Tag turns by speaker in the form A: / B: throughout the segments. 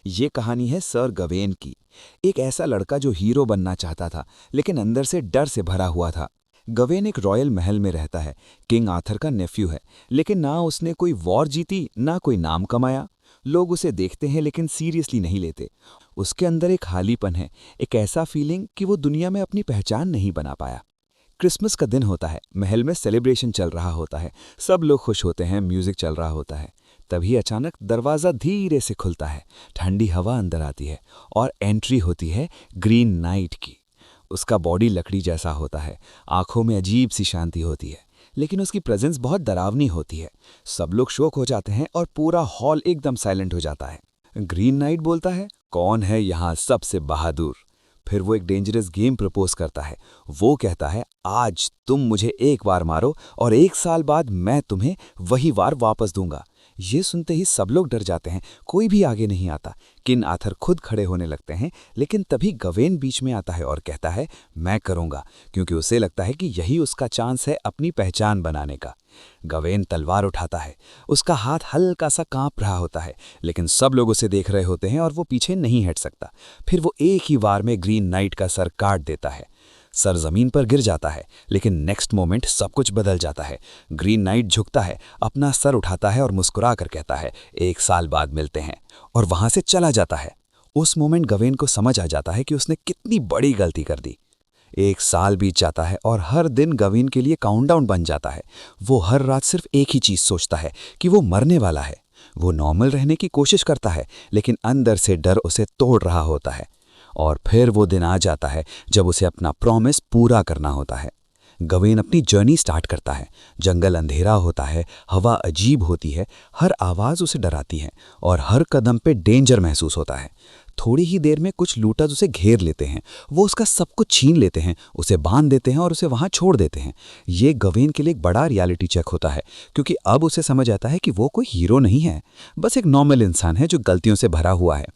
A: ये कहानी है सर गवेन की। एक ऐसा लड़का जो हीरो बनना चाहता था, लेकिन अंदर से डर से भरा हुआ था। गवेन एक रॉयल महल में रहता है, किंग आर्थर का नेफ्यू है, लेकिन ना उसने कोई वॉर जीती ना कोई नाम कमाया। लोग उसे देखते हैं लेकिन सीरियसली नहीं लेते। उसके अंदर एक खालीपन है, एक ऐसा फीलिंग कि वो दुनिया में अपनी पहचान नहीं बना पाया। क्रिसमस का दिन होता है, महल में सेलिब्रेशन चल रहा होता है, सब लोग खुश होते हैं, म्यूजिक चल रहा होता है। तभी अचानक दरवाज़ा धीरे से खुलता है, ठंडी हवा अंदर आती है और एंट्री होती है ग्रीन नाइट की। उसका बॉडी लकड़ी जैसा होता है, आंखों में अजीब सी शांति होती है, लेकिन उसकी प्रेजेंस बहुत डरावनी होती है। सब लोग शॉक हो जाते हैं और पूरा हॉल एकदम साइलेंट हो जाता है। ग्रीन नाइट बोलता है, कौन है यहाँ सबसे बहादुर? फिर वो एक डेंजरस गेम प्रपोज करता है। वो कहता है, आज तुम मुझे एक बार मारो और 1 साल बाद मैं तुम्हें वही वार वापस दूंगा। ये सुनते ही सब लोग डर जाते हैं, कोई भी आगे नहीं आता। किंग आर्थर खुद खड़े होने लगते हैं, लेकिन तभी गवेन बीच में आता है और कहता है, मैं करूंगा, क्योंकि उसे लगता है कि यही उसका चांस है अपनी पहचान बनाने का। गवेन तलवार उठाता है, उसका हाथ हल्का सा कांप रहा होता है, लेकिन सब लोग उसे देख रहे होते हैं और वो पीछे नहीं हट सकता। फिर वो एक ही वार में ग्रीन नाइट का सर काट देता है। सर जमीन पर गिर जाता है, लेकिन नेक्स्ट मोमेंट सब कुछ बदल जाता है। ग्रीन नाइट झुकता है, अपना सर उठाता है और मुस्कुरा कर कहता है, 1 साल बाद मिलते हैं, और वहां से चला जाता है। उस मोमेंट गवेन को समझ आ जाता है कि उसने कितनी बड़ी गलती कर दी। 1 साल बीत जाता है और हर दिन गवेन के लिए काउंटडाउन बन जाता है। वो हर रात सिर्फ एक ही चीज सोचता है कि वो मरने वाला है। वो नॉर्मल रहने की कोशिश करता है, लेकिन अंदर से डर उसे तोड़ रहा होता है। और फिर वो दिन आ जाता है जब उसे अपना प्रॉमिस पूरा करना होता है। गवेन अपनी जर्नी स्टार्ट करता है। जंगल अंधेरा होता है, हवा अजीब होती है, हर आवाज़ उसे डराती है और हर कदम पे डेंजर महसूस होता है। थोड़ी ही देर में कुछ लूटर्स उसे घेर लेते हैं। वो उसका सब कुछ छीन लेते हैं, उसे बांध देते हैं और उसे वहाँ छोड़ देते हैं। ये गवेन के लिए एक बड़ा रियलिटी चेक होता है, क्योंकि अब उसे समझ आता है कि वो कोई हीरो नहीं है, बस एक नॉर्मल इंसान है जो गलतियों से भरा हुआ है।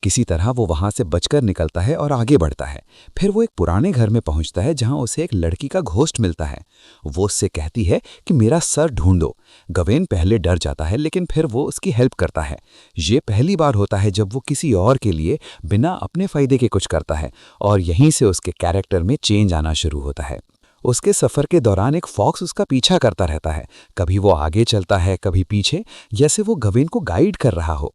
A: किसी तरह वो वहां से बचकर निकलता है और आगे बढ़ता है। फिर वो एक पुराने घर में पहुंचता है जहां उसे एक लड़की का घोस्ट मिलता है। वो उससे कहती है कि मेरा सर ढूंढो। गवेन पहले डर जाता है, लेकिन फिर वो उसकी हेल्प करता है। ये पहली बार होता है जब वो किसी और के लिए बिना अपने फायदे के कुछ करता है, और यहीं से उसके कैरेक्टर में चेंज आना शुरू होता है। उसके सफ़र के दौरान एक फॉक्स उसका पीछा करता रहता है। कभी वो आगे चलता है, कभी पीछे, जैसे वो गवेन को गाइड कर रहा हो।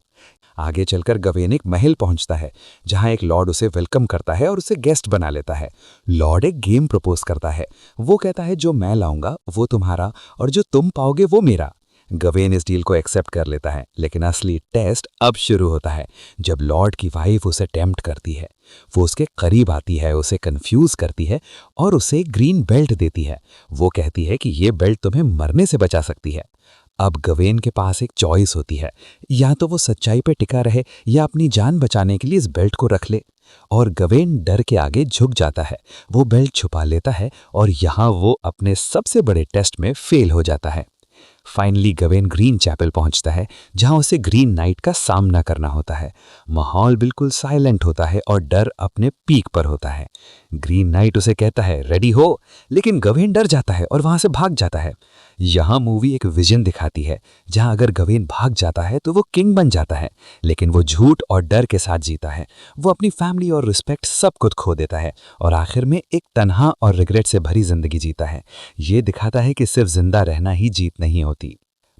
A: आगे चलकर गवेन एक महल पहुंचता है जहां एक लॉर्ड उसे वेलकम करता है और उसे गेस्ट बना लेता है। लॉर्ड एक गेम प्रपोज करता है। वो कहता है, जो मैं लाऊंगा वो तुम्हारा और जो तुम पाओगे वो मेरा। गवेन इस डील को एक्सेप्ट कर लेता है, लेकिन असली टेस्ट अब शुरू होता है जब लॉर्ड की वाइफ उसे टेम्प्ट करती है। वो उसके करीब आती है, उसे कंफ्यूज करती है और उसे ग्रीन बेल्ट देती है। वो कहती है कि ये बेल्ट तुम्हें मरने से बचा सकती है। अब गवेन के पास एक चॉइस होती है, या तो वो सच्चाई पे टिका रहे या अपनी जान बचाने के लिए इस बेल्ट को रख ले। और गवेन डर के आगे झुक जाता है, वो बेल्ट छुपा लेता है और यहाँ वो अपने सबसे बड़े टेस्ट में फेल हो जाता है। फाइनली गवेन ग्रीन चैपल पहुंचता है जहां उसे ग्रीन नाइट का सामना करना होता है। माहौल बिल्कुल साइलेंट होता है और डर अपने पीक पर होता है। ग्रीन नाइट उसे कहता है, रेडी हो, लेकिन गवेन डर जाता है और वहां से भाग जाता है। यहाँ मूवी एक विजन दिखाती है जहां अगर गवेन भाग जाता है तो वो किंग बन जाता है, लेकिन वो झूठ और डर के साथ जीता है। वो अपनी फैमिली और रिस्पेक्ट सब कुछ खो देता है और आखिर में एक तन्हा और रिग्रेट से भरी जिंदगी जीता है। ये दिखाता है कि सिर्फ जिंदा रहना ही जीत नहीं होती।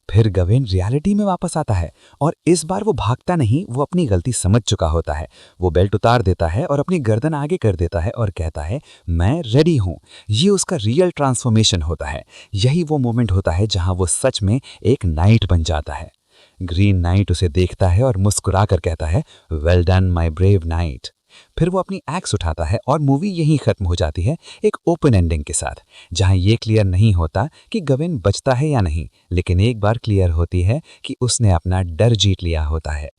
A: फिर गवेन रियलिटी में वापस आता है और इस बार वो भागता नहीं, वो अपनी गलती समझ चुका होता है। वो बेल्ट उतार देता है और अपनी गर्दन आगे कर देता है और कहता है, मैं रेडी हूँ। ये उसका रियल ट्रांसफॉर्मेशन होता है। यही वो मोमेंट होता है जहां वो सच में एक नाइट बन जाता है। ग्रीन नाइट उसे देखता है और मुस्कुरा कर कहता है, well done my brave night. फिर वो अपनी एक्स उठाता है और मूवी यहीं खत्म हो जाती है, एक ओपन एंडिंग के साथ, जहां ये क्लियर नहीं होता कि गवेन बचता है या नहीं, लेकिन एक बार क्लियर होती है कि उसने अपना डर जीत लिया होता है।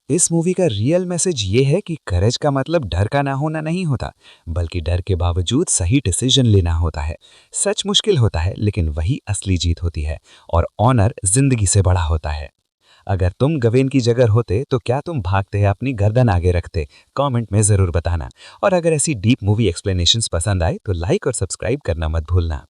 A: इस मूवी का रियल मैसेज ये है कि करेज का मतलब डर का ना होना नहीं होता, बल्कि डर के बावजूद सही डिसीजन लेना होता है। सच मुश्किल होता है, लेकिन वही असली जीत होती है, और ऑनर जिंदगी से बड़ा होता है। अगर तुम गवेन की जगह होते तो क्या तुम भागते या अपनी गर्दन आगे रखते? कमेंट में ज़रूर बताना। और अगर ऐसी डीप मूवी एक्सप्लेनेशंस पसंद आए तो लाइक और सब्सक्राइब करना मत भूलना।